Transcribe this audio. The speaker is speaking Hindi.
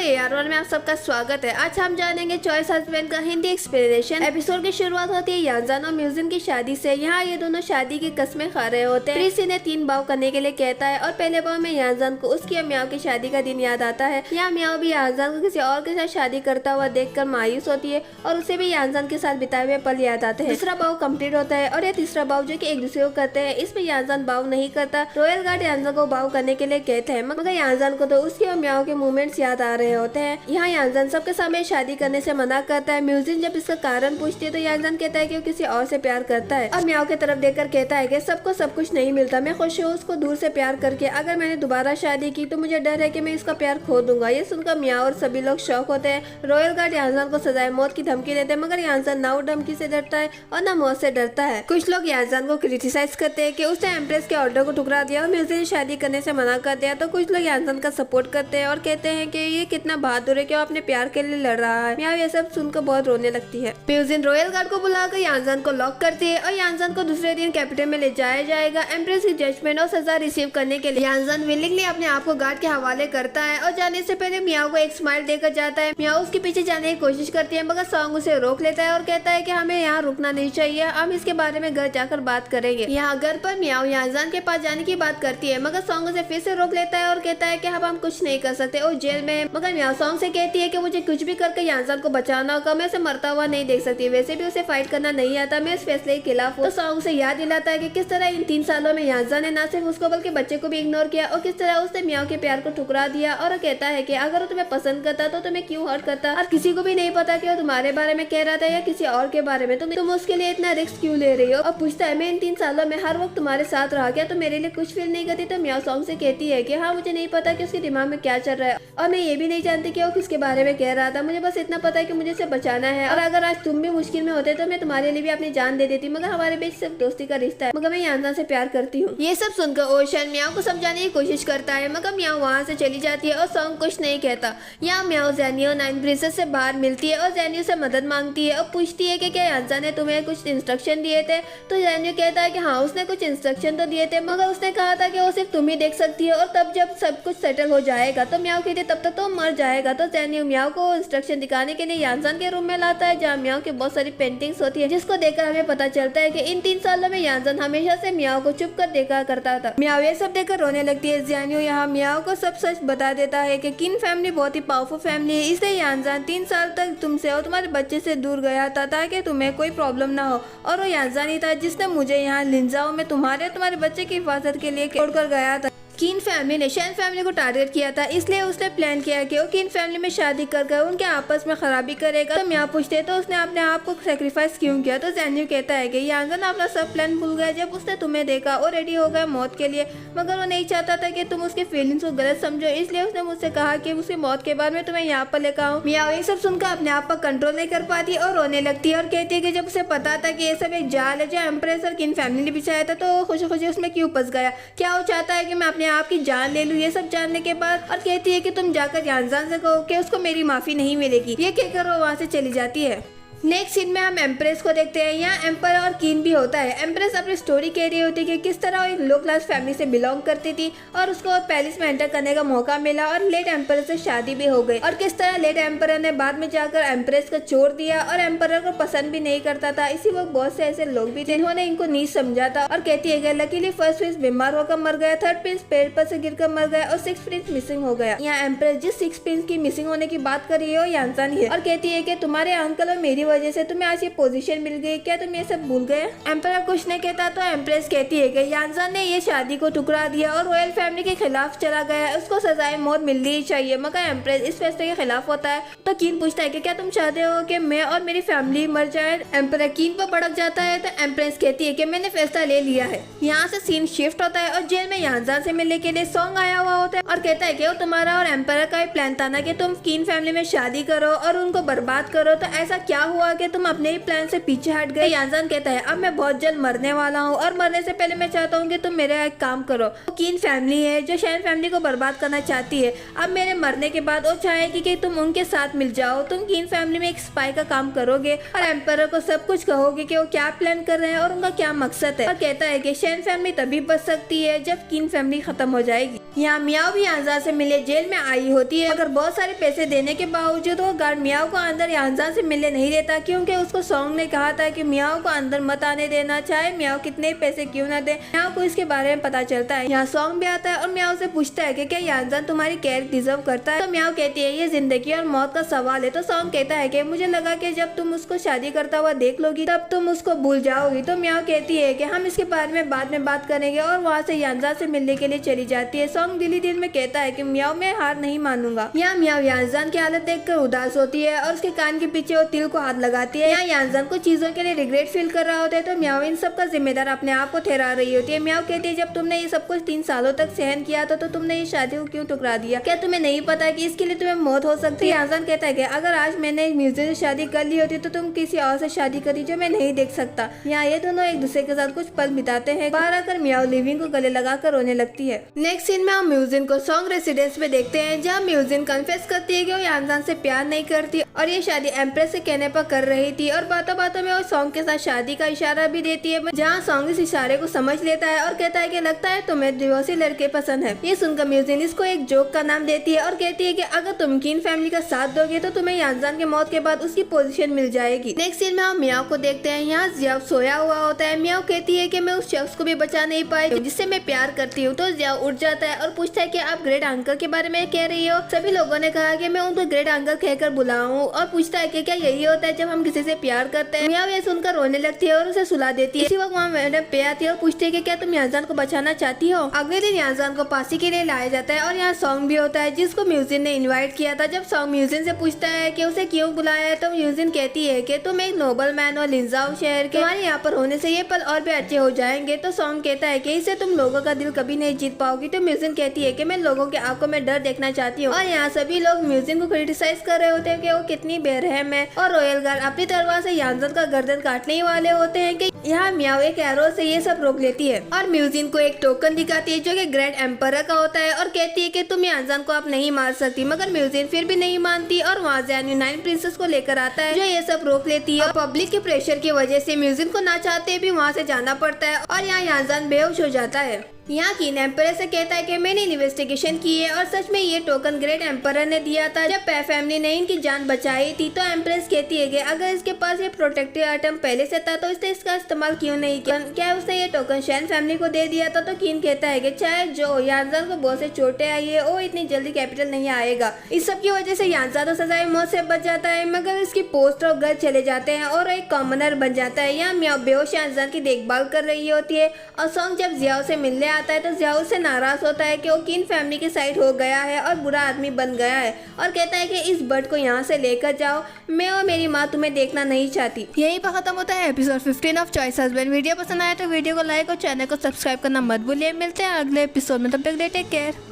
AR1 में आप सबका स्वागत है। आज हम जानेंगे चॉइस हस्बैंड का हिंदी एक्सप्लेनेशन। एपिसोड की शुरुआत होती है यांजन और म्यूजिन की शादी से। यहाँ ये दोनों शादी की कस्में खा रहे होते हैं। प्रीस इन्हें 3 भाव करने के लिए कहता है और पहले भाव में यांजन को उसकी और म्याओ की शादी का दिन याद आता है। यहाँ म्याओ भी यांजन को किसी और के साथ शादी करता हुआ देखकर मायूस होती है और उसे भी यांजन के साथ बिताए हुए पल याद आते हैं। दूसरा भाव कंप्लीट होता है और ये तीसरा भाव जो कि एक दूसरे को करते हैं, इसमें यांजन भाव नहीं करता। रॉयल गार्ड यांजन को भाव करने के लिए कहते हैं, मगर यांजन को तो उसकी और म्याओ के मूवमेंट्स याद आ रहे होते हैं। यहाँ यांजन सबके सामने शादी करने से मना करता है। म्यूजिन जब इसका कारण पूछती है तो यांजन कहता है कि वो किसी और से प्यार करता है और म्याओ की तरफ देखकर कहता है कि सबको सब कुछ नहीं मिलता, मैं खुश हूँ उसको दूर से प्यार करके। अगर मैंने दोबारा शादी की तो मुझे डर है कि मैं इसका प्यार खो दूंगा। ये सुनकर म्याओ और सभी लोग शौक होते हैं। रॉयल गार्ड यांजन को सजाए मौत की धमकी देते हैं, मगर यांजन ना वो धमकी से डरता है और ना मौत से डरता है। कुछ लोग यांजन को क्रिटिसाइज करते हैं कि उसने एम्प्रेस के ऑर्डर को ठुकरा दिया और म्यूजिन ने शादी करने से मना कर दिया, तो कुछ लोग यांजन का सपोर्ट करते हैं और कहते हैं कि ये कितना बहादुर है कि वो अपने प्यार के लिए लड़ रहा है। म्याओ ये सब सुनकर बहुत रोने लगती है। म्यूजिन रॉयल गार्ड को बुलाकर यांजन को लॉक करती है और यांजन को दूसरे दिन कैपिटल में ले जाया जाएगा एम्प्रेस की जजमेंट और सजा रिसीव करने के लिए। यांजन विलिंगली अपने आप को गार्ड के हवाले करता है और जाने से पहले म्याओ को एक स्माइल देकर जाता है। म्याओ उसके पीछे जाने की कोशिश करती है, मगर सॉन्ग उसे रोक लेता है और कहता है कि हमें यहाँ रुकना नहीं चाहिए, हम इसके बारे में घर जाकर बात करेंगे। यहाँ घर पर म्याओ यांजन के पास जाने की बात करती है, मगर सॉन्ग उसे फिर से रोक लेता है और कहता है कि अब हम कुछ नहीं कर सकते, और जेल में है। मगर म्याओ सॉन्ग से कहती है कि मुझे कुछ भी करके यांजन को बचाना होगा, मैं उसे मरता हुआ नहीं देख सकती। वैसे भी उसे फाइट करना नहीं आता, मैं इस फैसले के खिलाफ हूँ। तो सॉन्ग उसे याद दिलाता है कि किस तरह इन 3 सालों में यांजन ने न सिर्फ उसको बल्कि बच्चे को भी इग्नोर किया और किस तरह उसने म्याओ के प्यार को ठुकरा दिया। और कहता है कि अगर वो तुम्हें पसंद करता तो तुम्हें क्यों हर्ट करता, और किसी को भी नहीं पता कि वो तुम्हारे बारे में कह रहा था या किसी और के बारे में, तुम उसके लिए इतना रिस्क क्यों ले रही हो। और पूछता है मैं इन 3 सालों में हर वक्त तुम्हारे साथ रहा, क्या तुम मेरे लिए कुछ फील नहीं करती। तो म्याओ सॉन्ग से कहती है कि हाँ, मुझे नहीं पता कि उसके दिमाग में क्या चल रहा है और मैं ये भी नहीं जानती कि वो किसके बारे में कह रहा था। मुझे बस इतना पता है कि मुझे इसे बचाना है, और अगर आज तुम भी मुश्किल में होते तो मैं तुम्हारे लिए भी अपनी जान दे देती, मगर हमारे बीच सिर्फ दोस्ती का रिश्ता है, मगर मैं यांजन से प्यार करती हूँ। ये सब सुनकर ओशन म्याओ को समझाने की कोशिश करता है, मगर म्याओ वहाँ से चली जाती है और सॉन्ग कुछ नहीं कहता। यहाँ म्याओ ज़ेनियो 9 प्रिंसेस से बाहर मिलती है और ज़ेनियो से मदद मांगती है और पूछती है कि क्या यांजन ने तुम्हें कुछ इंस्ट्रक्शन दिए थे। तो ज़ेनियो कहता है कि हाँ, उसने कुछ इंस्ट्रक्शन तो दिए थे, मगर उसने कहा था कि वो सिर्फ तुम ही देख सकती है और तब जब सब कुछ सेटल हो जाएगा तो म्याओ कहती है तब तक तो मर जाएगा। तो ज़ेनियो म्याओ को इंस्ट्रक्शन दिखाने के लिए यांजन के रूम में लाता है, जहाँ म्याओ की बहुत सारी पेंटिंग्स होती है, जिसको देखकर हमें पता चलता है कि इन 3 सालों में यांजन हमेशा से म्याओ को चुप कर देखा करता था। म्याओ ये सब देखकर रोने लगती है। ज़ेनियो यहाँ म्याओ को सब सच बता देता है कि किन फैमिली बहुत ही पावरफुल फैमिली है, इसलिए यांजन 3 साल तक तुमसे और तुम्हारे बच्चे से दूर गया था ताकि तुम्हें कोई प्रॉब्लम ना हो, और वो यांजन ही था जिसने मुझे यहाँ लिंजाओ में तुम्हारे और तुम्हारे बच्चे की हिफाजत के लिए छोड़कर गया था। किन फैमिली ने शैन फैमिली को टारगेट किया था, इसलिए उसने प्लान किया कि वो किन फैमिली में शादी कर उनके आपस में खराबी करेगा। तो म्याओ पूछते तो उसने अपने आप को सेक्रीफाइस क्यों किया। तो ज़ेनियो कहता है कि यांजन अपना सब प्लान भूल गया जब उसने तुम्हें देखा और रेडी हो गया मौत के लिए, मगर वो नहीं चाहता था कि तुम उसके फीलिंग्स को गलत समझो, इसलिए उसने मुझसे कहा कि उसकी मौत के बाद मैं तुम्हें यहाँ पर लेकर आऊँ। म्याओ ये सब सुनकर अपने आप पर कंट्रोल नहीं कर पाती और रोने लगती है और कहती है कि जब उसे पता था कि ये सब एक जाल है जो एम्प्रेस और किन फैमिली ने बिछाया था, तो खुशी खुशी उसमें क्यों फंस गया। क्या वो चाहता है कि मैं अपने आप की जान ले लूं ये सब जानने के बाद। और कहती है कि तुम जाकर यांजन से कहो कि उसको मेरी माफी नहीं मिलेगी। ये कहकर वो वहाँ से चली जाती है। नेक्स्ट सीन में हम एम्प्रेस को देखते हैं। यहाँ एम्पर और किन भी होता है। एम्प्रेस अपनी स्टोरी कह रही होती है कि किस तरह वो एक लो क्लास फैमिली से बिलोंग करती थी और उसको पैलेस में एंटर करने का मौका मिला और लेट एम्पर से शादी भी हो गई, और किस तरह लेट एम्पर ने बाद में जाकर एम्प्रेस को छोड़ दिया और एम्पर को पसंद भी नहीं करता था। इसी वक्त बहुत से ऐसे लोग भी थे जिन्होंने इनको नहीं समझा था। और कहती है कि लकीली फर्स्ट प्रिंस बीमार होकर मर गया, 3rd प्रिंस पेड़ पर से गिरकर मर गया और 6th प्रिंस मिसिंग हो गया। यहाँ एम्प्रेस जिस 6th प्रिंस की मिसिंग होने की बात कर रही हो यांजन ही है, और कहती है कि तुम्हारे अंकल और मेरी वजह से तुम्हें आज पोजीशन मिल गई, क्या तुम ये सब भूल गए। एम्पर कुछ नहीं कहता तो एम्प्रेस कहती है कि यांजन ने ये शादी को ठुकरा दिया और रॉयल फैमिली के खिलाफ चला गया है, उसको सजाए मौत मिलनी ही चाहिए, मगर एम्प्रेस इस फैसले के खिलाफ होता है। तो किन पूछता है कि क्या तुम चाहते हो कि मैं और मेरी फैमिली मर जाए। एम्पर किन पर भड़क जाता है तो एम्प्रेस कहती है कि मैंने फैसला ले लिया है। यहाँ से सीन शिफ्ट होता है और जेल में यांजन से मिलने के लिए सॉन्ग आया हुआ होता है और कहता है कि वो तुम्हारा और एम्पर का प्लान था ना कि तुम किन फैमिली में शादी करो और उनको बर्बाद करो, तो ऐसा क्या हुआ कि तुम अपने प्लान से पीछे हट गए। यांजन कहता है अब मैं बहुत जल्द मरने वाला हूँ और मरने से पहले मैं चाहता हूँ कि तुम मेरा एक काम करो। किन फैमिली है जो शैन फैमिली को बर्बाद करना चाहती है, अब मेरे मरने के बाद वो चाहेगी कि तुम उनके साथ मिल जाओ, तुम किन फैमिली में एक स्पाई का काम करोगे और एम्पर को सब कुछ कहोगे कि वो क्या प्लान कर रहे हैं और उनका क्या मकसद है। और कहता है कि शैन फैमिली तभी बच सकती है जब किन फैमिली खत्म हो जाएगी। यहाँ मियाओ भी यांजान से मिले जेल में आई होती है, मगर बहुत सारे पैसे देने के बावजूद वो गार्ड मियाओ को अंदर यांजान से मिलने नहीं देता, क्योंकि उसको सॉन्ग ने कहा था कि मियाओ को अंदर मत आने देना, चाहे मियाओ कितने पैसे क्यों न दे। मियाओ को इसके बारे में पता चलता है। यहाँ सॉन्ग भी आता है और मियाओ से पूछता है कि क्या यांजान तुम्हारी केयर डिजर्व करता है। तो मियाओ कहती है ये जिंदगी और मौत का सवाल है। तो सॉन्ग कहता है कि मुझे लगा कि जब तुम उसको शादी करता हुआ देख लोगी तब तुम उसको भूल जाओगी। तो मियाओ कहती है कि हम इसके बारे में बाद में बात करेंगे और वहाँ से यांजान से मिलने के लिए चली जाती है। सॉन्ग दिल ही दिल में कहता है कि मियाओ मैं हार नहीं मानूंगा। यहाँ मियाओ यांजान की हालत देखकर उदास होती है और उसके कान के पीछे वो तिल को हाथ लगाती है। यहाँ यांजान को चीजों के लिए रिग्रेट फील कर रहा होता है, तो मियाओ इन सब का जिम्मेदार अपने आप को ठहरा रही होती है। मियाओ कहती है जब तुमने ये सब कुछ 3 सालों तक सहन किया था तो तुमने ये शादी को क्यों ठुकरा दिया? क्या तुम्हें नहीं पता कि इसके लिए तुम्हें मौत हो सकती है? यांजान कहता है कि अगर आज मैंने म्यूजिक से शादी कर ली होती तो तुम किसी और से शादी करी जो मैं नहीं देख सकता। यहाँ ये दोनों एक दूसरे के साथ कुछ पल बिताते हैं। बाहर आकर मियाओ लिविंग को गले लगाकर रोने लगती है। नेक्स्ट सीन में हम म्यूजिन को सॉन्ग रेसिडेंस में देखते हैं, जहाँ म्यूजिन कन्फेस करती है कि वो यांजान से प्यार नहीं करती और ये शादी एम्प्रेस के कहने पर कर रही थी, और बातों बातों में वो सॉन्ग के साथ शादी का इशारा भी देती है, जहाँ सॉन्ग इस इशारे को समझ लेता है और कहता है कि लगता है तुम्हें डिवोर्सी लड़के पसंद है। ये सुनकर म्यूजिन इसको एक जोक का नाम देती है और कहती है कि अगर तुम कीन फैमिली का साथ दोगे तो तुम्हें यांजान के मौत के बाद उसकी पोजीशन मिल जाएगी। नेक्स्ट सीन में हम मियाओ को देखते हैं। यहाँ जियाओ सोया हुआ होता है। मियाओ कहती है कि मैं उस शख्स को भी बचा नहीं पाई जिससे मैं प्यार करती हूँ। तो जियाओ उठ जाता है और पूछता है कि आप ग्रेट अंकल के बारे में कह रही हो? सभी लोगों ने कहा कि मैं उनको ग्रेट अंकल कहकर बुलाऊं, और पूछता है कि क्या यही होता है जब हम किसी से प्यार करते हैं? मियाओ ये सुनकर रोने लगती है और उसे सुला देती है। इसी वक्त वहाँ मैडम पे आती है और पूछती है कि क्या तुम यांजान को बचाना चाहती हो? अगले दिन यांजान को फांसी के लिए लाया जाता है और यहाँ सॉन्ग भी होता है जिसको म्यूजिन ने इन्वाइट किया था। जब सॉन्ग म्यूजिन से पूछता है कि उसे क्यों बुलाया है तो म्यूजिन कहती है कि तुम एक नोबल मैन और लिंजाओ शहर के, तुम्हारे यहाँ पर होने से ये पल और भी अच्छे हो जाएंगे। तो सॉन्ग कहता है कि इससे तुम लोगों का दिल कभी नहीं जीत पाओगी। तो म्यूजिन कहती है कि मैं लोगों के आंखों में डर देखना चाहती हूँ। और यहाँ सभी लोग म्यूजिन को क्रिटिसाइज कर रहे होते हैं कि वो कितनी बेरहम है, और रॉयल गार्ड अपनी तलवार से यांजान का गर्दन काटने वाले होते हैं कि यहाँ मियाओ एक एरो से ये सब रोक लेती है और म्यूजिन को एक टोकन दिखाती है जो कि ग्रैंड एम्पर का होता है, और कहती है कि तुम यांजान को आप नहीं मार सकती। मगर म्यूजिन फिर भी नहीं मानती और वहाँ से 9 प्रिंसेस को लेकर आता है जो ये सब रोक लेती है। और पब्लिक के प्रेशर की वजह से म्यूजिन को ना चाहते भी वहाँ से जाना पड़ता है और यहाँ यांजान बेहोश हो जाता है। यहाँ की एम्परर से कहता है कि मैंने इन्वेस्टिगेशन की है और सच में ये टोकन ग्रेट एम्परर ने दिया था जब पै फैमिली ने इनकी जान बचाई थी। तो एम्प्रेस कहती है कि अगर इसके पास ये प्रोटेक्टिव आइटम पहले से था तो इसने इसका इस्तेमाल क्यों नहीं किया? क्या उसने ये टोकन शैन फैमिली को दे दिया था? तो कीन कहता है कि चाहे जो यांजान को बहुत से चोटें आई है वो इतनी जल्दी कैपिटल नहीं आएगा। इस सब की वजह से यांजान तो सजाए मौत से बच जाता है, मगर इसकी पोस्ट और घर चले जाते हैं और एक कॉमनर बन जाता है। यहाँ मियाओ बेहोश यांजान की देखभाल कर रही होती है और सॉन्ग जब जियाओ से मिलने आता है तो जियाओ से नाराज होता है कि वो कीन फैमिली के साइड हो गया है और बुरा आदमी बन गया है, और कहता है कि इस बर्ड को यहाँ से लेकर जाओ, मैं और मेरी माँ तुम्हें देखना नहीं चाहती। यहीं पर खत्म होता है episode 15 of choice husband. Video पसंद आया तो वीडियो को लाइक और चैनल को सब्सक्राइब करना मत भूलिए। मिलते हैं अगले एपिसोड में, तब तक टेक केयर।